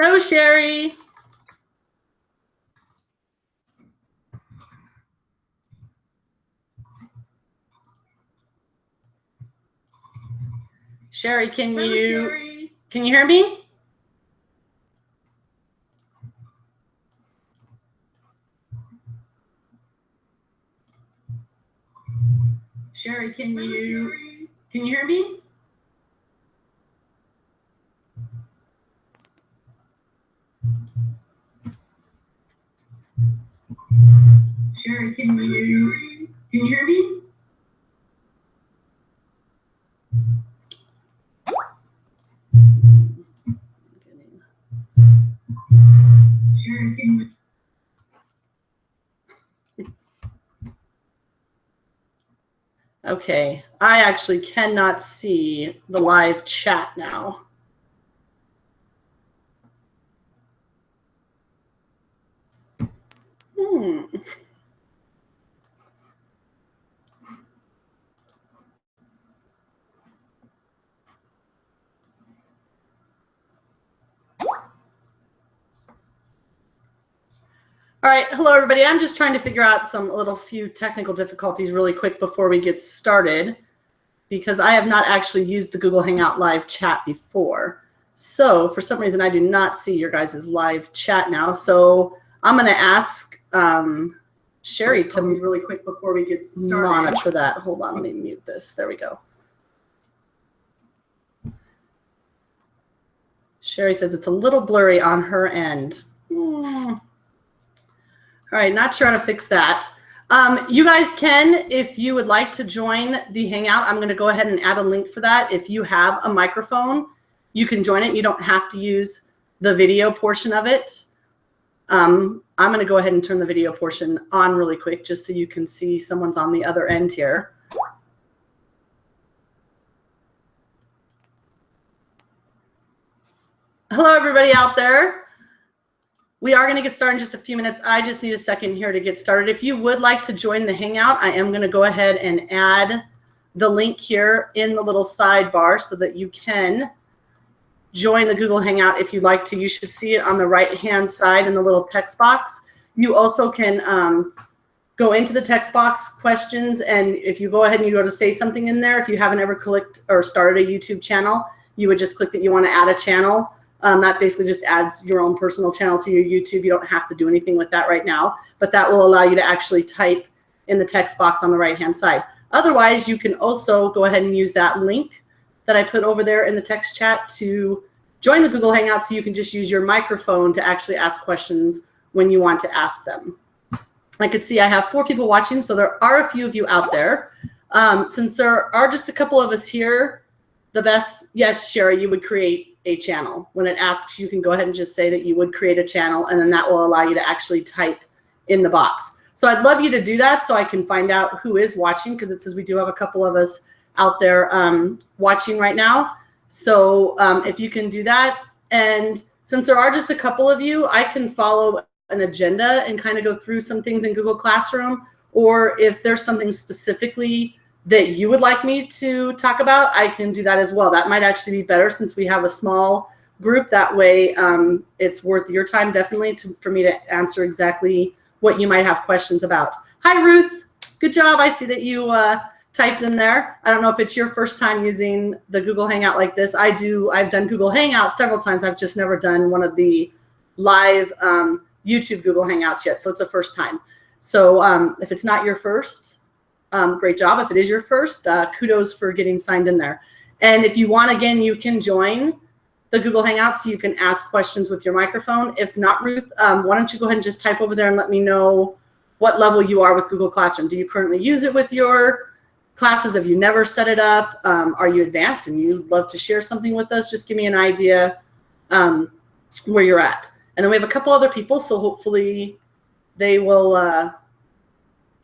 Hello, Sherry. Sherry, can you hear me? Sherry, can you hear me? Sherry, can you hear me? Sherry, can you? Okay, I actually cannot see the live chat now. All right, hello everybody. I'm just trying to figure out some little few technical difficulties really quick before we get started, because I have not actually used the Google Hangout live chat before. So for some reason, I do not see your guys' live chat now. So I'm going to ask Sherry to really quick before we get started monitor that. Hold on, let me mute this. There we go. Sherry says it's a little blurry on her end. All right, not sure how to fix that. You guys can, if you would like to join the Hangout, I'm going to go ahead and add a link for that. If you have a microphone, you can join it. You don't have to use the video portion of it. I'm going to go ahead and turn the video portion on really quick just so you can see someone's on the other end here. Hello, everybody out there. We are going to get started in just a few minutes. I just need a second here to get started. If you would like to join the Hangout, I am going to go ahead and add the link here in the little sidebar so that you can join the Google Hangout if you'd like to. You should see it on the right-hand side in the little text box. You also can go into the text box questions, and if you go ahead and you go to say something in there, if you haven't ever clicked or started a YouTube channel, you would just click that you want to add a channel. That basically just adds your own personal channel to your YouTube. You don't have to do anything with that right now, but that will allow you to actually type in the text box on the right-hand side. Otherwise, you can also go ahead and use that link that I put over there in the text chat to join the Google Hangout, so you can just use your microphone to actually ask questions when you want to ask them. I could see I have 4 people watching, so there are a few of you out there. Since there are just a couple of us here, the best, yes, Sherry, you would create a channel. When it asks, you can go ahead and just say that you would create a channel, and then that will allow you to actually type in the box. So I'd love you to do that so I can find out who is watching, because it says we do have a couple of us out there watching right now. So if you can do that, and since there are just a couple of you, I can follow an agenda and kind of go through some things in Google Classroom, or if there's something specifically that you would like me to talk about, I can do that as well. That might actually be better since we have a small group. That way it's worth your time definitely for me to answer exactly what you might have questions about. Hi, Ruth. Good job. I see that you typed in there. I don't know if it's your first time using the Google Hangout like this. I've done Google Hangout several times. I've just never done one of the live YouTube Google Hangouts yet. So it's a first time. So if it's not your first, great job. If it is your first, kudos for getting signed in there. And if you want, again, you can join the Google Hangout so you can ask questions with your microphone. If not, Ruth, why don't you go ahead and just type over there and let me know what level you are with Google Classroom. Do you currently use it with your classes? Have you never set it up? Are you advanced and you'd love to share something with us? Just give me an idea where you're at. And then we have a couple other people, so hopefully they will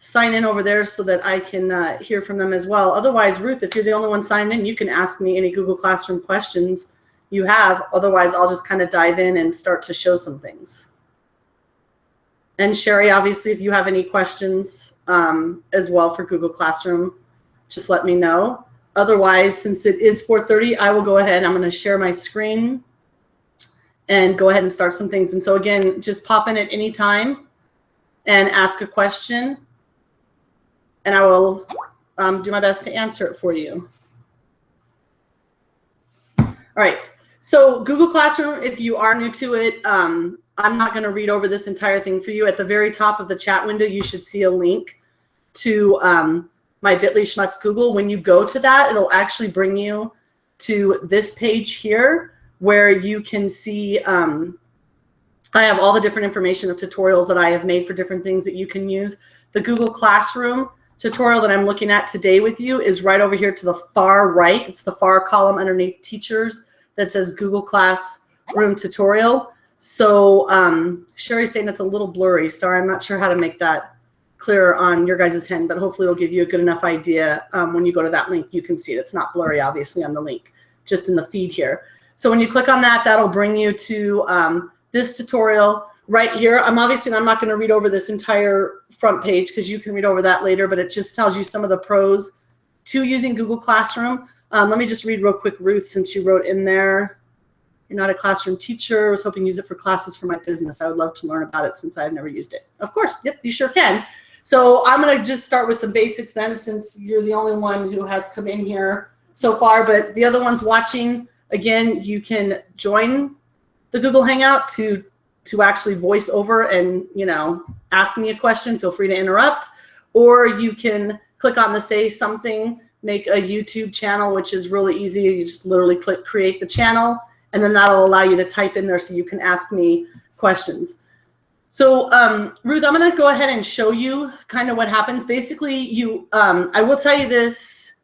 sign in over there so that I can hear from them as well. Otherwise, Ruth, if you're the only one signed in, you can ask me any Google Classroom questions you have. Otherwise, I'll just kind of dive in and start to show some things. And Sherry, obviously, if you have any questions as well for Google Classroom, just let me know. Otherwise, since it is 4:30, I will go ahead. I'm going to share my screen. and go ahead and start some things. And so again, just pop in at any time and ask a question, and I will do my best to answer it for you. All right, so Google Classroom, if you are new to it, I'm not going to read over this entire thing for you. At the very top of the chat window, you should see a link to my bit.ly schmutz Google. When you go to that, it'll actually bring you to this page here where you can see I have all the different information of tutorials that I have made for different things that you can use. The Google Classroom tutorial that I'm looking at today with you is right over here to the far right. It's the far column underneath teachers that says Google Classroom tutorial. So Sherry's saying it's a little blurry. Sorry, I'm not sure how to make that clearer on your guys' end, but hopefully it'll give you a good enough idea. When you go to that link, you can see it. It's not blurry, obviously, on the link, just in the feed here. So when you click on that, that'll bring you to this tutorial right here. I'm not going to read over this entire front page because you can read over that later, but it just tells you some of the pros to using Google Classroom. Let me just read real quick, Ruth, since you wrote in there, you're not a classroom teacher. I was hoping to use it for classes for my business. I would love to learn about it since I've never used it. Of course, yep, you sure can. So I'm going to just start with some basics then, since you're the only one who has come in here so far, but the other ones watching, again, you can join the Google Hangout to actually voice over and, you know, ask me a question. Feel free to interrupt, or you can click on the say something, make a YouTube channel, which is really easy. You just literally click create the channel, and then that'll allow you to type in there so you can ask me questions. So Ruth, I'm going to go ahead and show you kind of what happens. Basically, you I will tell you this,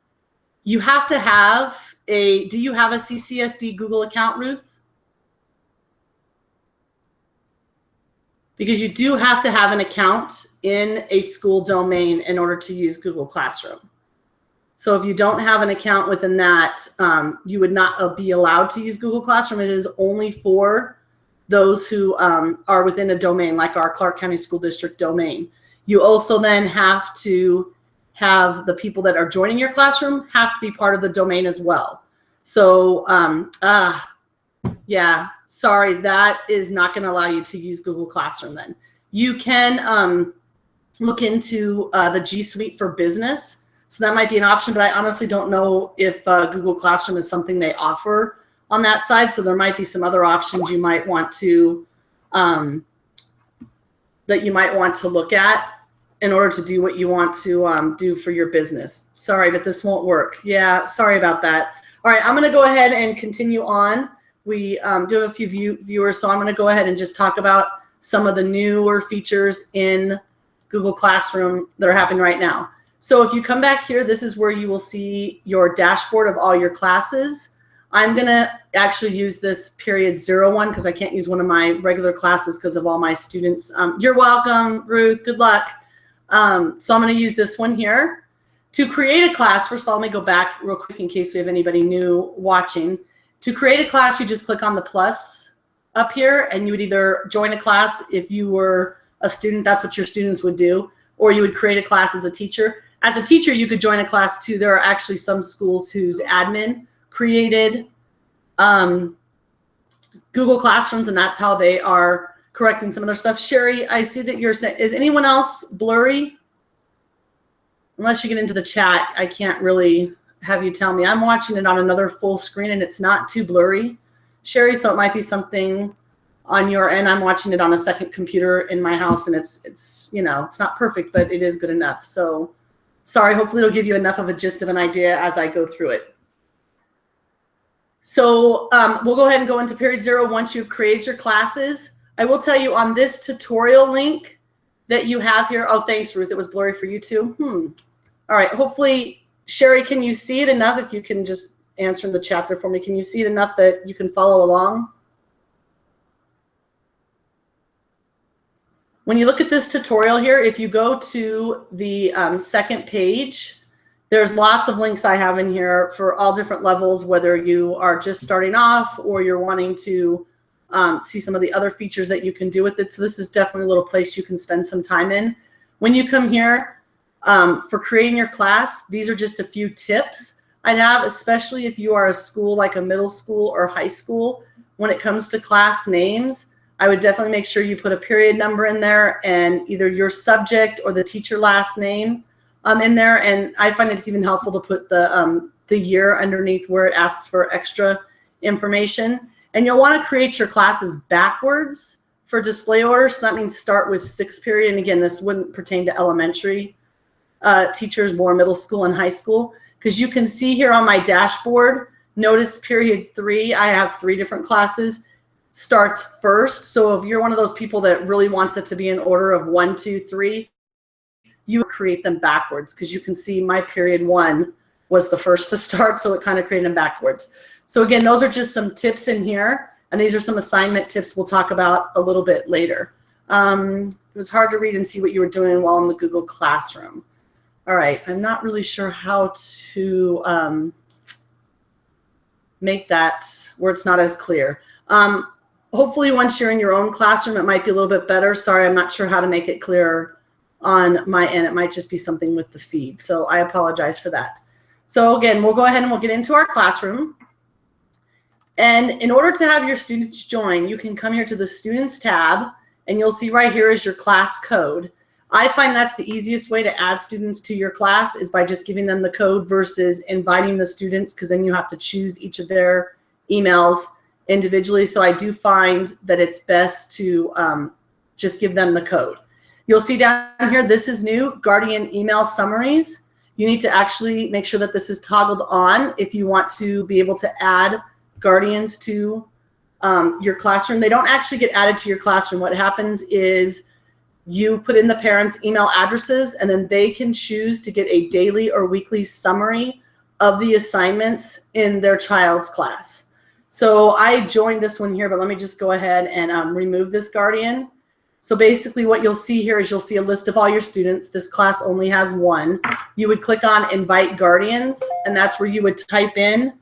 you have to have do you have a CCSD Google account, Ruth? Because you do have to have an account in a school domain in order to use Google Classroom. So if you don't have an account within that, you would not be allowed to use Google Classroom. It is only for those who are within a domain, like our Clark County School District domain. You also then have to have the people that are joining your classroom have to be part of the domain as well. So yeah, sorry, that is not going to allow you to use Google Classroom then. You can look into the G Suite for Business. So that might be an option, but I honestly don't know if Google Classroom is something they offer on that side. So there might be some other options you might want to look at in order to do what you want to do for your business. Sorry, but this won't work. Yeah, sorry about that. All right, I'm going to go ahead and continue on. We do have a few viewers, so I'm going to go ahead and just talk about some of the newer features in Google Classroom that are happening right now. So if you come back here, this is where you will see your dashboard of all your classes. I'm going to actually use this period 01 because I can't use one of my regular classes because of all my students. You're welcome, Ruth. Good luck. So I'm going to use this one here. To create a class, first of all, let me go back real quick in case we have anybody new watching. To create a class, you just click on the plus up here, and you would either join a class if you were a student, that's what your students would do, or you would create a class as a teacher. As a teacher, you could join a class too. There are actually some schools whose admin created Google Classrooms, and that's how they are correcting some of their stuff. Sherry, I see that you're saying, is anyone else blurry? Unless you get into the chat, I can't really have you tell me. I'm watching it on another full screen and it's not too blurry, Sherry, so it might be something on your end. I'm watching it on a second computer in my house, and it's you know, it's not perfect, but it is good enough. So sorry, hopefully it'll give you enough of a gist of an idea as I go through it. So we'll go ahead and go into period 0 once you've created your classes. I will tell you on this tutorial link that you have here. Oh, thanks, Ruth. It was blurry for you too. All right, hopefully, Sherry, can you see it enough? If you can just answer in the chat there for me. Can you see it enough that you can follow along? When you look at this tutorial here, if you go to the second page, there's lots of links I have in here for all different levels, whether you are just starting off or you're wanting to see some of the other features that you can do with it. So this is definitely a little place you can spend some time in. When you come here, for creating your class, these are just a few tips I'd have, especially if you are a school like a middle school or high school when it comes to class names, I would definitely make sure you put a period number in there and either your subject or the teacher last name in there. And I find it's even helpful to put the year underneath where it asks for extra information. And you'll want to create your classes backwards for display order. So that means start with 6th period. And again, this wouldn't pertain to elementary teachers, more middle school and high school, because you can see here on my dashboard, notice period 3, I have 3 different classes, starts first. So if you're one of those people that really wants it to be in order of 1, 2, 3, you create them backwards, because you can see my period 1 was the first to start, so it kind of created them backwards. So again, those are just some tips in here, and these are some assignment tips we'll talk about a little bit later. It was hard to read and see what you were doing while in the Google Classroom. All right, I'm not really sure how to make that where it's not as clear. Hopefully once you're in your own classroom, it might be a little bit better. Sorry, I'm not sure how to make it clearer on my end. It might just be something with the feed, so I apologize for that. So again, we'll go ahead and we'll get into our classroom. And in order to have your students join, you can come here to the Students tab, and you'll see right here is your class code. I find that's the easiest way to add students to your class is by just giving them the code versus inviting the students, because then you have to choose each of their emails individually. So I do find that it's best to just give them the code. You'll see down here, this is new, Guardian email summaries. You need to actually make sure that this is toggled on if you want to be able to add guardians to your classroom. They don't actually get added to your classroom. What happens is you put in the parents' email addresses, and then they can choose to get a daily or weekly summary of the assignments in their child's class. So I joined this one here, but let me just go ahead and remove this guardian. So basically what you'll see here is you'll see a list of all your students. This class only has 1. You would click on Invite Guardians, and that's where you would type in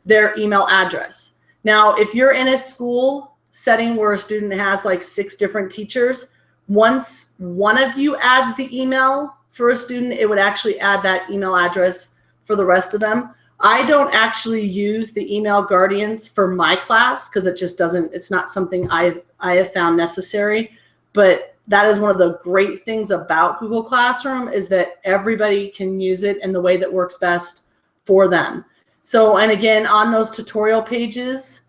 their email address. Now, if you're in a school setting where a student has like 6 different teachers, once one of you adds the email for a student, it would actually add that email address for the rest of them. I don't actually use the email guardians for my class because it just doesn't, it's not something I have found necessary. But that is one of the great things about Google Classroom is that everybody can use it in the way that works best for them. So, and again, on those tutorial pages,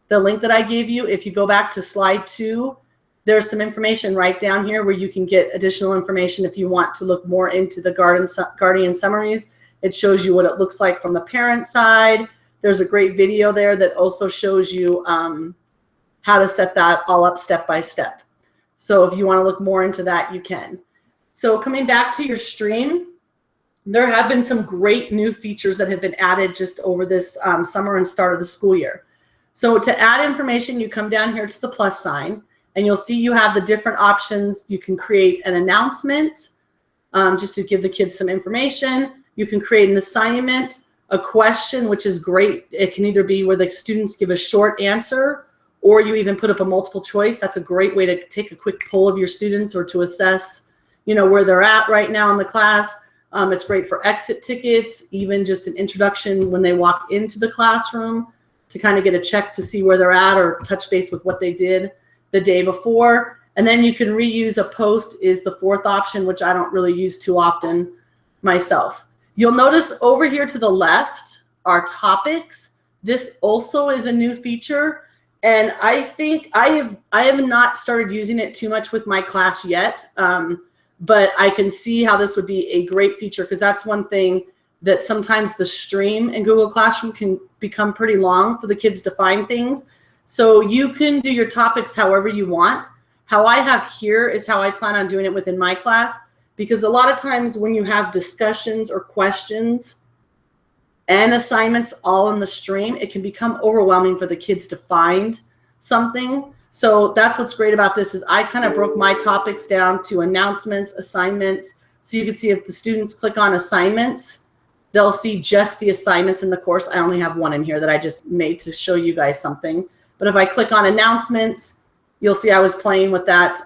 the link that I gave you, if you go back to slide 2, there's some information right down here where you can get additional information if you want to look more into the Guardian summaries. It shows you what it looks like from the parent side. There's a great video there that also shows you how to set that all up step by step. So if you want to look more into that, you can. So coming back to your stream, there have been some great new features that have been added just over this summer and start of the school year. So to add information, you come down here to the plus sign, and you'll see you have the different options. You can create an announcement just to give the kids some information. You can create an assignment, a question, which is great. It can either be where the students give a short answer, or you even put up a multiple choice. That's a great way to take a quick poll of your students or to assess, you know, where they're at right now in the class. It's great for exit tickets, even just an introduction when they walk into the classroom to kind of get a check to see where they're at or touch base with what they did the day before. And then you can reuse a post is the 4th option, which I don't really use too often myself. You'll notice over here to the left are topics. This also is a new feature. And I think I have not started using it too much with my class yet, but I can see how this would be a great feature, because that's one thing that sometimes the stream in Google Classroom can become pretty long for the kids to find things. So you can do your topics however you want. How I have here is how I plan on doing it within my class, because a lot of times when you have discussions or questions and assignments all in the stream, it can become overwhelming for the kids to find something. So that's what's great about this is I kind of broke my topics down to announcements, assignments. So you can see if the students click on assignments, they'll see just the assignments in the course. I only have one in here that I just made to show you guys something. But if I click on announcements, you'll see I was playing with that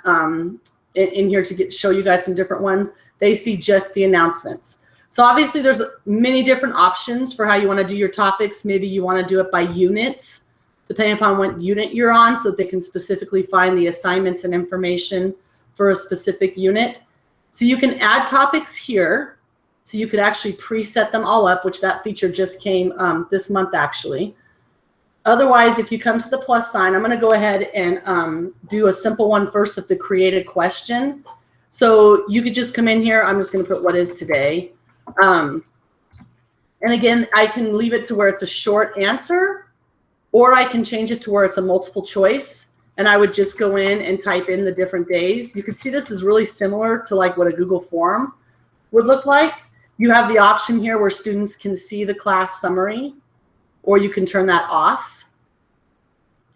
in here to show you guys some different ones. They see just the announcements. So obviously there's many different options for how you want to do your topics. Maybe you want to do it by units. depending upon what unit you're on, so that they can specifically find the assignments and information for a specific unit. So you can add topics here. So you could actually preset them all up, which that feature just came this month actually. Otherwise, if you come to the plus sign, I'm going to go ahead and do a simple one first with the created question. So you could just come in here. I'm just going to put what is today. And again, I can leave it to where it's a short answer, or I can change it to where it's a multiple choice. And I would just go in and type in the different days. You can see this is really similar to like what a Google form would look like. You have the option here where students can see the class summary, or you can turn that off.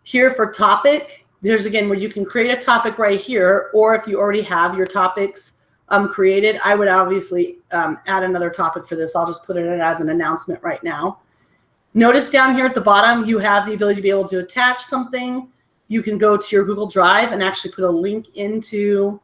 Here for topic, there's again where you can create a topic right here, or if you already have your topics created, I would obviously add another topic for this. I'll just put it in as an announcement right now. Notice down here at the bottom, you have the ability to be able to attach something. You can go to your Google Drive and actually put a link into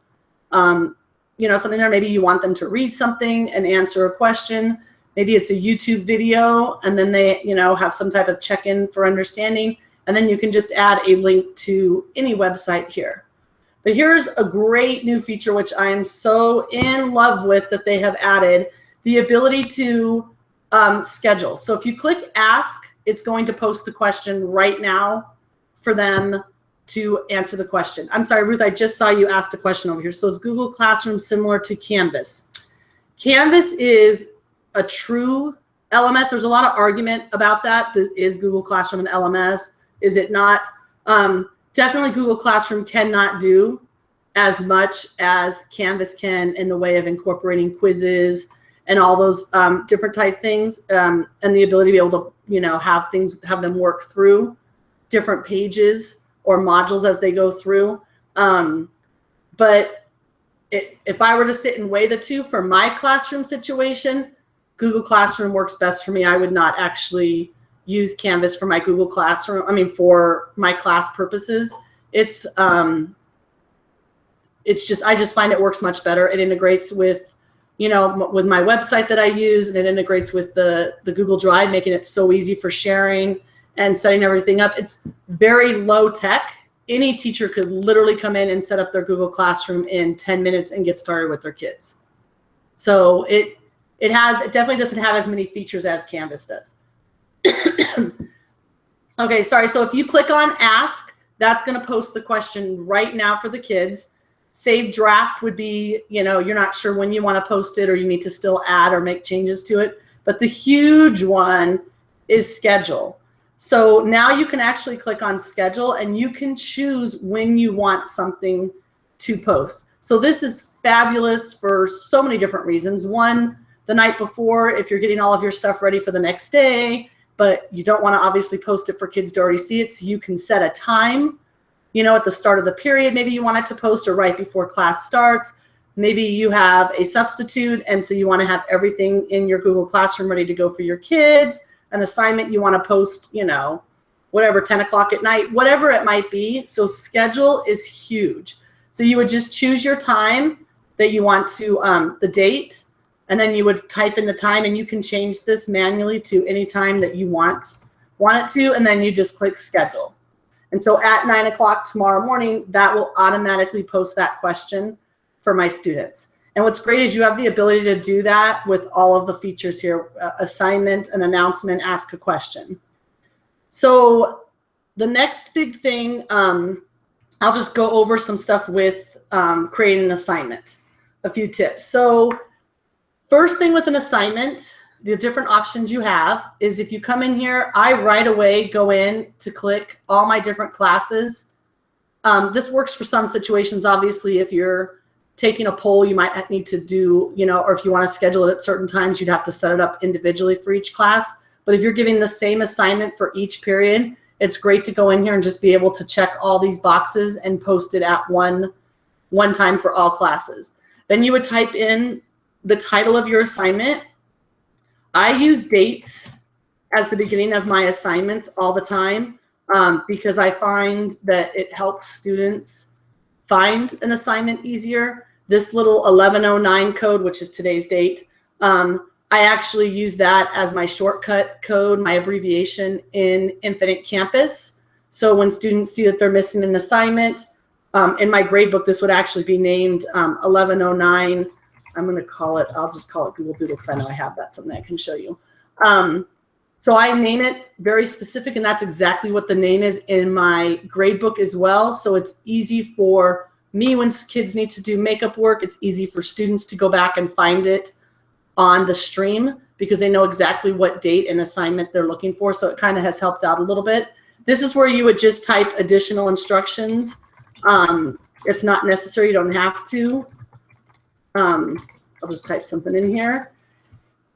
something there. Maybe you want them to read something and answer a question. Maybe it's a YouTube video, and then they have some type of check-in for understanding. And then you can just add a link to any website here. But here's a great new feature, which I am so in love with, that they have added, the ability to schedule. So if you click ask, it's going to post the question right now for them to answer the question. I'm sorry, Ruth, I just saw you asked a question over here. So is Google Classroom similar to Canvas? Canvas is a true LMS. There's a lot of argument about that. Is Google Classroom an LMS? Is it not? Definitely Google Classroom cannot do as much as Canvas can in the way of incorporating quizzes and all those different type things, and the ability to be able to have them work through different pages or modules as they go through. But if I were to sit and weigh the two for my classroom situation, Google Classroom works best for me. I would not actually use Canvas for my Google Classroom. I mean, for my class purposes, it's just, I just find it works much better. It integrates with, with my website that I use, and it integrates with the Google Drive, making it so easy for sharing and setting everything up. It's very low tech. Any teacher could literally come in and set up their Google Classroom in 10 minutes and get started with their kids. So it definitely doesn't have as many features as Canvas does. Okay, sorry. So if you click on ask, that's going to post the question right now for the kids. Save draft would be, you're not sure when you want to post it, or you need to still add or make changes to it. But the huge one is schedule. So now you can actually click on schedule, and you can choose when you want something to post. So this is fabulous for so many different reasons. One, the night before, if you're getting all of your stuff ready for the next day, but you don't want to obviously post it for kids to already see it, so you can set a time, at the start of the period. Maybe you want it to post or right before class starts. Maybe you have a substitute, and so you want to have everything in your Google Classroom ready to go for your kids. An assignment you want to post, whatever, 10 o'clock at night, whatever it might be. So schedule is huge. So you would just choose your time that you want to, the date, and then you would type in the time, and you can change this manually to any time that you want it to, and then you just click schedule. And so at 9 o'clock tomorrow morning, that will automatically post that question for my students. And what's great is you have the ability to do that with all of the features here: assignment, an announcement, ask a question. So the next big thing, I'll just go over some stuff with creating an assignment, a few tips. So first thing with an assignment, the different options you have is, if you come in here, I right away go in to click all my different classes. This works for some situations. Obviously, if you're taking a poll, you might need to do, or if you want to schedule it at certain times, you'd have to set it up individually for each class. But if you're giving the same assignment for each period, it's great to go in here and just be able to check all these boxes and post it at one time for all classes. Then you would type in the title of your assignment. I use dates as the beginning of my assignments all the time, because I find that it helps students find an assignment easier. This little 1109 code, which is today's date, I actually use that as my shortcut code, my abbreviation in Infinite Campus. So when students see that they're missing an assignment, in my gradebook, this would actually be named 1109. I'm going to call it, I'll just call it Google Doodle because I know I have that, something I can show you. So I name it very specific, and that's exactly what the name is in my gradebook as well. So it's easy for me when kids need to do makeup work. It's easy for students to go back and find it on the stream because they know exactly what date and assignment they're looking for. So it kind of has helped out a little bit. This is where you would just type additional instructions. It's not necessary. You don't have to. I'll just type something in here.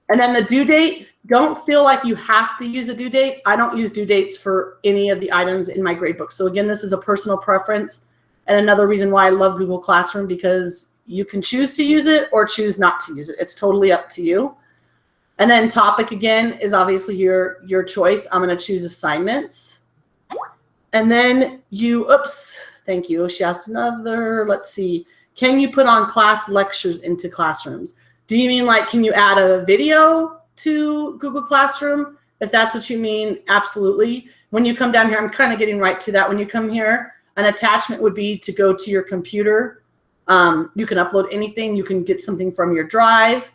And then the due date, don't feel like you have to use a due date. I don't use due dates for any of the items in my gradebook. So again, this is a personal preference. And another reason why I love Google Classroom, because you can choose to use it or choose not to use it. It's totally up to you. And then topic, again, is obviously your choice. I'm going to choose assignments. And then oops, thank you. She asked another, let's see. Can you put on class lectures into classrooms? Do you mean like, can you add a video to Google Classroom? If that's what you mean, absolutely. When you come down here, I'm kind of getting right to that. When you come here, an attachment would be to go to your computer. You can upload anything. You can get something from your drive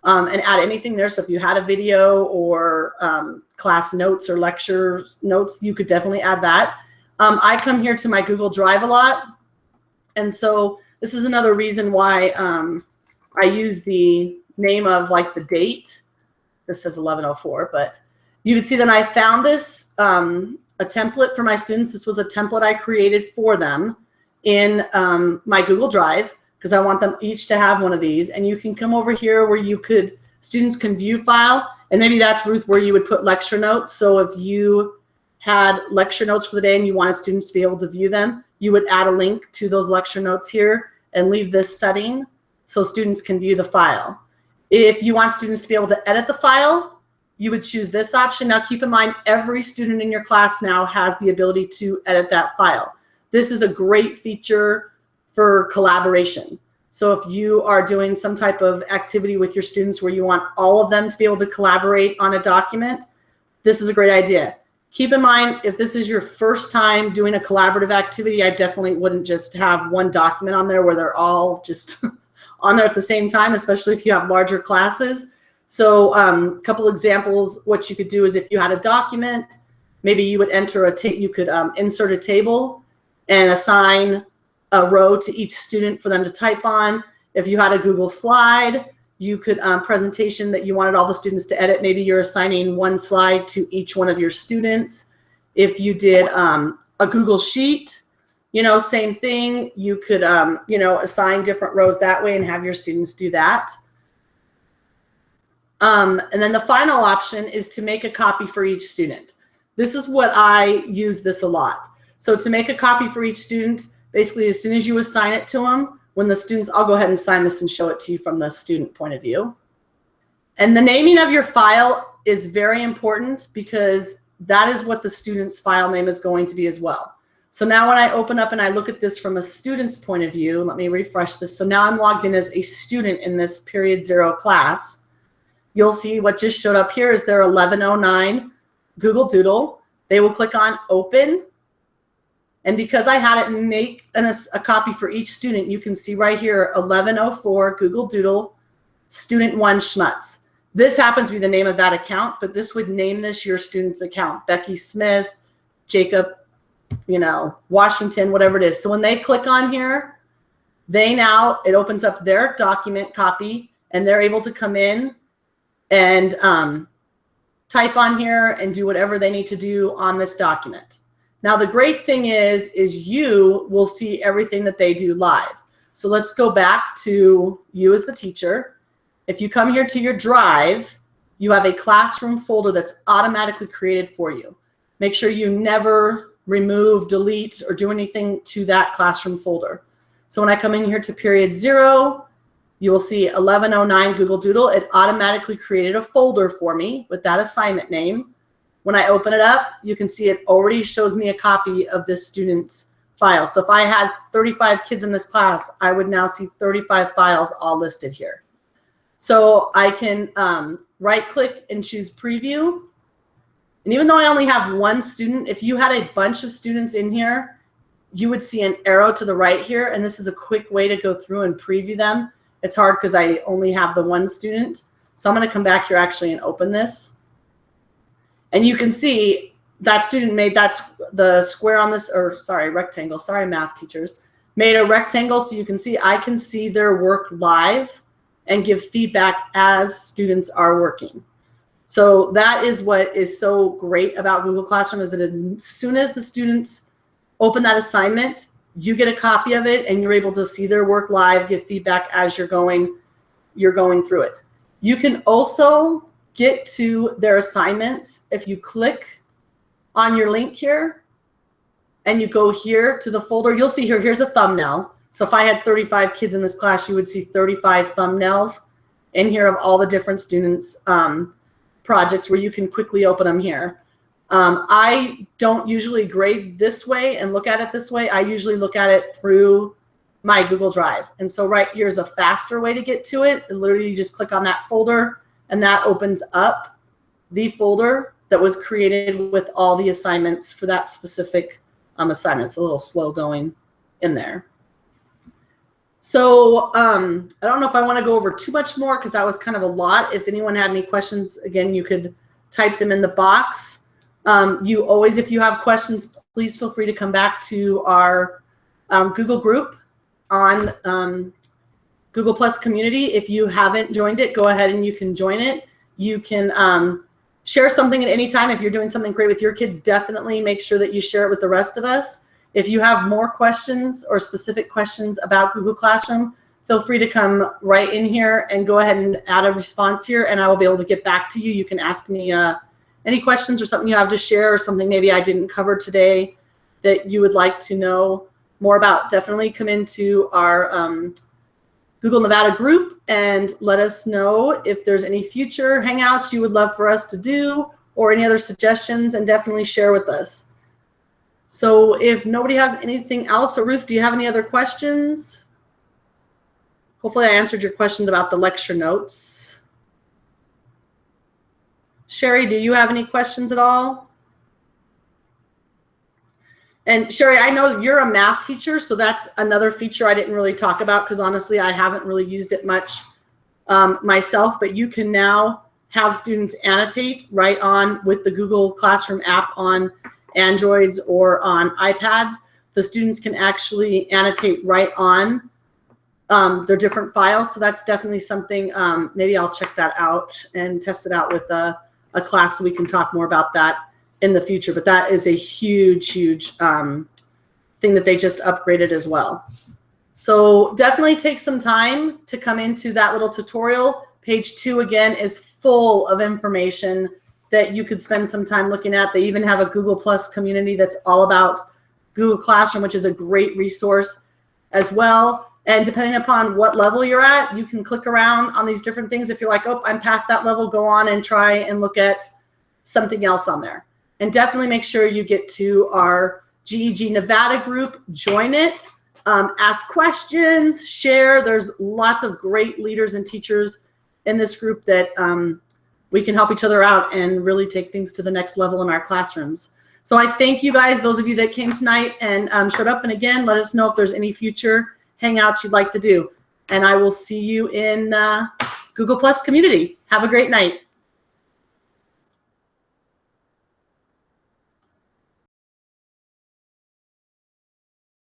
and add anything there. So if you had a video or class notes or lecture notes, you could definitely add that. I come here to my Google Drive a lot. And so this is another reason why I use the name of like the date. This says 1104, but you can see that I found this, a template for my students. This was a template I created for them in my Google Drive because I want them each to have one of these. And you can come over here where students can view file. And maybe that's, Ruth, where you would put lecture notes. So if you had lecture notes for the day and you wanted students to be able to view them, you would add a link to those lecture notes here and leave this setting so students can view the file. If you want students to be able to edit the file, you would choose this option. Now keep in mind, every student in your class now has the ability to edit that file. This is a great feature for collaboration. So if you are doing some type of activity with your students where you want all of them to be able to collaborate on a document, this is a great idea. Keep in mind, if this is your first time doing a collaborative activity, I definitely wouldn't just have one document on there where they're all just on there at the same time, especially if you have larger classes. So a couple examples, what you could do is if you had a document, maybe you would enter you could insert a table and assign a row to each student for them to type on. If you had a Google slide, you could presentation that you wanted all the students to edit. Maybe you're assigning one slide to each one of your students. If you did a Google Sheet, same thing. You could, assign different rows that way and have your students do that. And then the final option is to make a copy for each student. This is what I use this a lot. So to make a copy for each student, basically as soon as you assign it to them, when the students, I'll go ahead and sign this and show it to you from the student point of view. And the naming of your file is very important because that is what the student's file name is going to be as well. So now when I open up and I look at this from a student's point of view, let me refresh this. So now I'm logged in as a student in this period 0 class. You'll see what just showed up here is their 1109 Google Doodle. They will click on open. And because I had it make a copy for each student, you can see right here, 1104 Google Doodle, student 1 Schmutz. This happens to be the name of that account, but this would name this your student's account, Becky Smith, Jacob, Washington, whatever it is. So when they click on here, it opens up their document copy and they're able to come in and type on here and do whatever they need to do on this document. Now, the great thing is you will see everything that they do live. So let's go back to you as the teacher. If you come here to your drive, you have a classroom folder that's automatically created for you. Make sure you never remove, delete, or do anything to that classroom folder. So when I come in here to period 0, you will see 1109 Google Doodle. It automatically created a folder for me with that assignment name. When I open it up, you can see it already shows me a copy of this student's file. So if I had 35 kids in this class, I would now see 35 files all listed here. So I can right-click and choose Preview. And even though I only have one student, if you had a bunch of students in here, you would see an arrow to the right here. And this is a quick way to go through and preview them. It's hard because I only have the one student. So I'm going to come back here actually and open this. And you can see that student made the square on this, or sorry, rectangle. Sorry, math teachers. Made a rectangle, so you can see I can see their work live and give feedback as students are working. So that is what is so great about Google Classroom, is that as soon as the students open that assignment, you get a copy of it and you're able to see their work live, give feedback as you're going through it. You can also get to their assignments if you click on your link here and you go here to the folder. You'll see here, here's a thumbnail. So if I had 35 kids in this class, you would see 35 thumbnails in here of all the different students' projects where you can quickly open them here. I don't usually grade this way and look at it this way. I usually look at it through my Google Drive. And so right here's a faster way to get to it. And literally you just click on that folder and that opens up the folder that was created with all the assignments for that specific assignment. It's a little slow going in there. So I don't know if I want to go over too much more because that was kind of a lot. If anyone had any questions, again, you could type them in the box. You always, if you have questions, please feel free to come back to our Google group on Google Plus community. If you haven't joined it, go ahead and you can join it. You can share something at any time. If you're doing something great with your kids, definitely make sure that you share it with the rest of us. If you have more questions or specific questions about Google Classroom, feel free to come right in here and go ahead and add a response here, and I will be able to get back to you. You can ask me any questions or something you have to share, or something maybe I didn't cover today that you would like to know more about. Definitely come into our Google Nevada group and let us know if there's any future Hangouts you would love for us to do or any other suggestions, and definitely share with us. So if nobody has anything else, or Ruth, do you have any other questions? Hopefully I answered your questions about the lecture notes. Sherry, do you have any questions at all? And Sherry, I know you're a math teacher, so that's another feature I didn't really talk about because honestly, I haven't really used it much myself, but you can now have students annotate right on with the Google Classroom app on Androids or on iPads. The students can actually annotate right on their different files. So that's definitely something, maybe I'll check that out and test it out with a class so we can talk more about that in the future. But that is a huge, huge thing that they just upgraded as well. So definitely take some time to come into that little tutorial. Page 2, again, is full of information that you could spend some time looking at. They even have a Google Plus community that's all about Google Classroom, which is a great resource as well. And depending upon what level you're at, you can click around on these different things. If you're like, oh, I'm past that level, go on and try and look at something else on there. And definitely make sure you get to our GEG Nevada group, join it, ask questions, share. There's lots of great leaders and teachers in this group that we can help each other out and really take things to the next level in our classrooms. So I thank you guys, those of you that came tonight and showed up. And again, let us know if there's any future Hangouts you'd like to do. And I will see you in Google Plus community. Have a great night.